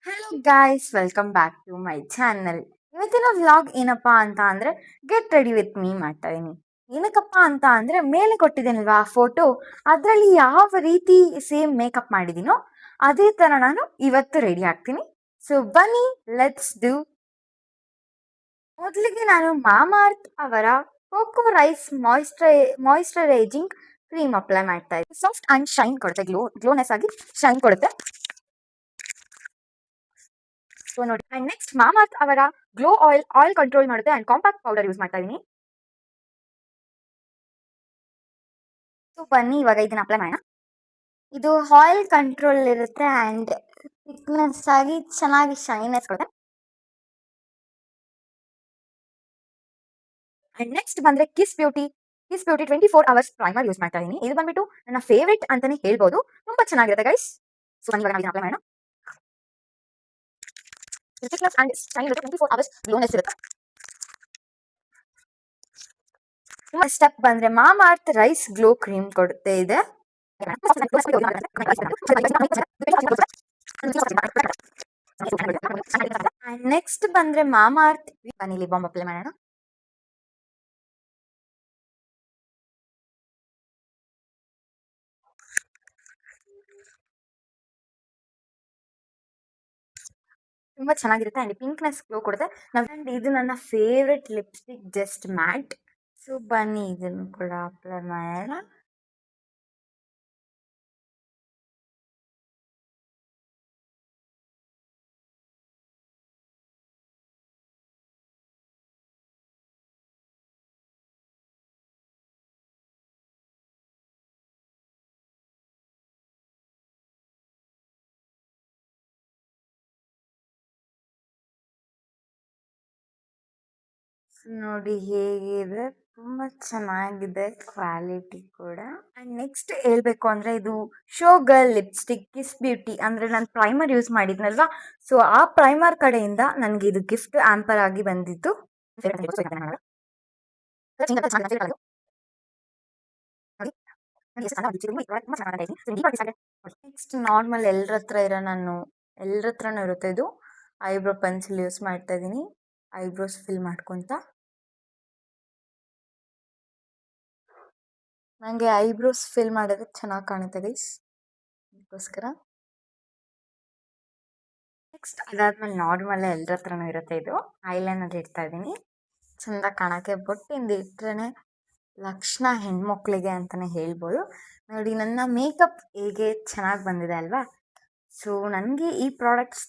Hello guys, welcome back to my channel. ಇವತ್ತಿನ vlog ಏನಪ್ಪಾ ಅಂತ ಅಂದ್ರೆ ಗೆಟ್ ರೆಡಿ ವಿತ್ ಮೀ ಮಾಡ್ತಾ ಇದೀನಿ. ಏನಕ್ಕಪ್ಪ ಅಂತ ಅಂದ್ರೆ ಮೇಲೆ ಕೊಟ್ಟಿದ್ದೀನಲ್ವಾ ಫೋಟೋ, ಅದರಲ್ಲಿ ಯಾವ ರೀತಿ ಸೇಮ್ ಮೇಕಪ್ ಮಾಡಿದೀನೋ ಅದೇ ತರ ನಾನು ಇವತ್ತು ರೆಡಿ ಆಗ್ತೀನಿ. ಸೊ ಬನ್ನಿ, ಲೆಟ್ಸ್ ಡೂ. ಮೊದಲಿಗೆ ನಾನು ಮಾಮಾರ್ತ್ ಅವರ coco rice moisturising cream apply ಮಾಡ್ತಾ ಇದ್ದೀನಿ. ಸಾಫ್ಟ್ ಅಂಡ್ ಶೈನ್ ಕೊಡುತ್ತೆ, ಗ್ಲೋನೆಸ್ ಆಗಿ ಶೈನ್ ಕೊಡುತ್ತೆ. ಸೊ ನೋಡಿ, ಅಂಡ್ ನೆಕ್ಸ್ಟ್ ಮಾಮಾರ್ತ್ ಅವರ ಗ್ಲೋ ಆಯಿಲ್ ಕಂಟ್ರೋಲ್ ಮಾಡುತ್ತೆ ಅಂಡ್ ಕಾಂಪ್ಯಾಕ್ಟ್ ಪೌಡರ್ ಯೂಸ್ ಮಾಡ್ತಾ ಇದೀನಿ. ಸೊ ಬನ್ನಿ ಇವಾಗ ಇದನ್ನ ಅಪ್ಲೈ ಮಾಡೋಣ. ಇದು ಆಯಿಲ್ ಕಂಟ್ರೋಲ್ ಇರುತ್ತೆ ಅಂಡ್ ಥಿಕ್ನೆಸ್ ಆಗಿ ಚೆನ್ನಾಗಿ ಶೈನೆಸ್ ಕೊಡುತ್ತೆ. ಅಂಡ್ ನೆಕ್ಸ್ಟ್ ಬಂದ್ರೆ kiss beauty 24 hours primer use ಮಾಡ್ತಾ ಇದೀನಿ. ಇದು ಬಂದ್ಬಿಟ್ಟು ನನ್ನ ಫೇವರೇಟ್ ಅಂತಾನೆ ಹೇಳ್ಬೋದು, ತುಂಬಾ ಚೆನ್ನಾಗಿರುತ್ತೆ ಗೈಸ್. ಸೊ ಇವಾಗ ನಾವು ಇದನ್ನ ಅಪ್ಲೈ ಮಾಡೋಣ. ಥಿಕ್ನೆಸ್ ಅಂಡ್ ಶೈನ್ ಇರುತ್ತೆ, 24 hours ಗ್ಲೋನೆಸ್ ಇರುತ್ತೆ. ಸ್ಟೆಪ್ ಬಂದ್ರೆ ಮಾಮಾರ್ತ್ ರೈಸ್ ಗ್ಲೋ ಕ್ರೀಮ್ ಕೊಡುತ್ತೆ ಇದೆ. ನೆಕ್ಸ್ಟ್ ಬಂದ್ರೆ ಮಾಮಾರ್ತ್ ವನಿಲಿ ಬಾಂಬ್ ಅಪ್ಲೈ ಮಾಡೋಣ. ತುಂಬಾ ಚೆನ್ನಾಗಿರುತ್ತೆ ಅಂಡ್ ಪಿಂಕ್ನೆಸ್ ಗ್ಲೋ ಕೊಡುತ್ತೆ. ಅಂಡ್ ಇದು ನನ್ನ favourite lipstick just mat. So ಬನ್ನಿ ಇದನ್ನು ಕೂಡ ಅಪ್ಲೈ ಮಾಡೋಣ. ನೋಡಿ ಹೇಗಿದೆ, ತುಂಬಾ ಚೆನ್ನಾಗಿದೆ ಕ್ವಾಲಿಟಿ ಕೂಡ. ಅಂಡ್ ನೆಕ್ಸ್ಟ್ ಹೇಳ್ಬೇಕು ಅಂದ್ರೆ ಇದು show girl lipstick kiss beauty, ಅಂದ್ರೆ ನಾನು ಪ್ರೈಮರ್ ಯೂಸ್ ಮಾಡಿದ್ನಲ್ವಾ, ಸೊ ಆ ಪ್ರೈಮರ್ ಕಡೆಯಿಂದ ನನಗೆ ಇದು ಗಿಫ್ಟ್ ಆಂಪರ್ ಆಗಿ ಬಂದಿತ್ತು. ನೆಕ್ಸ್ಟ್ ನಾರ್ಮಲ್ ಎಲ್ಲರ ಹತ್ರನೂ ಇರುತ್ತೆ ಇದು ಐಬ್ರೋ ಪೆನ್ಸಿಲ್ ಯೂಸ್ ಮಾಡ್ತಾ ಇದೀನಿ, ಐಬ್ರೋಸ್ ಫಿಲ್ ಮಾಡ್ಕೊಂತ. ನನಗೆ ಐಬ್ರೋಸ್ ಫಿಲ್ ಮಾಡೋದಕ್ಕೆ ಚೆನ್ನಾಗಿ ಕಾಣುತ್ತೆ ಗೈಸ್, ಅದಕ್ಕೋಸ್ಕರ. ನೆಕ್ಸ್ಟ್ ಅದಾದ್ಮೇಲೆ ನಾರ್ಮಲ್ ಎಲ್ಲರ ಹತ್ರನೂ ಇರುತ್ತೆ ಇದು ಐಲೈನರ್ ಇಡ್ತಾ ಇದ್ದೀನಿ, ಚಂದ ಕಾಣಕ್ಕೆ. ಬೊಟ್ಟಿಂದ ಇಟ್ರೇನೆ ಲಕ್ಷಣ ಹೆಣ್ಮಕ್ಳಿಗೆ ಅಂತಾನೆ ಹೇಳ್ಬೋದು. ನೋಡಿ ನನ್ನ ಮೇಕಪ್ ಹೇಗೆ ಚೆನ್ನಾಗಿ ಬಂದಿದೆ ಅಲ್ವಾ. ಸೊ ನನಗೆ ಈ ಪ್ರಾಡಕ್ಟ್ಸ್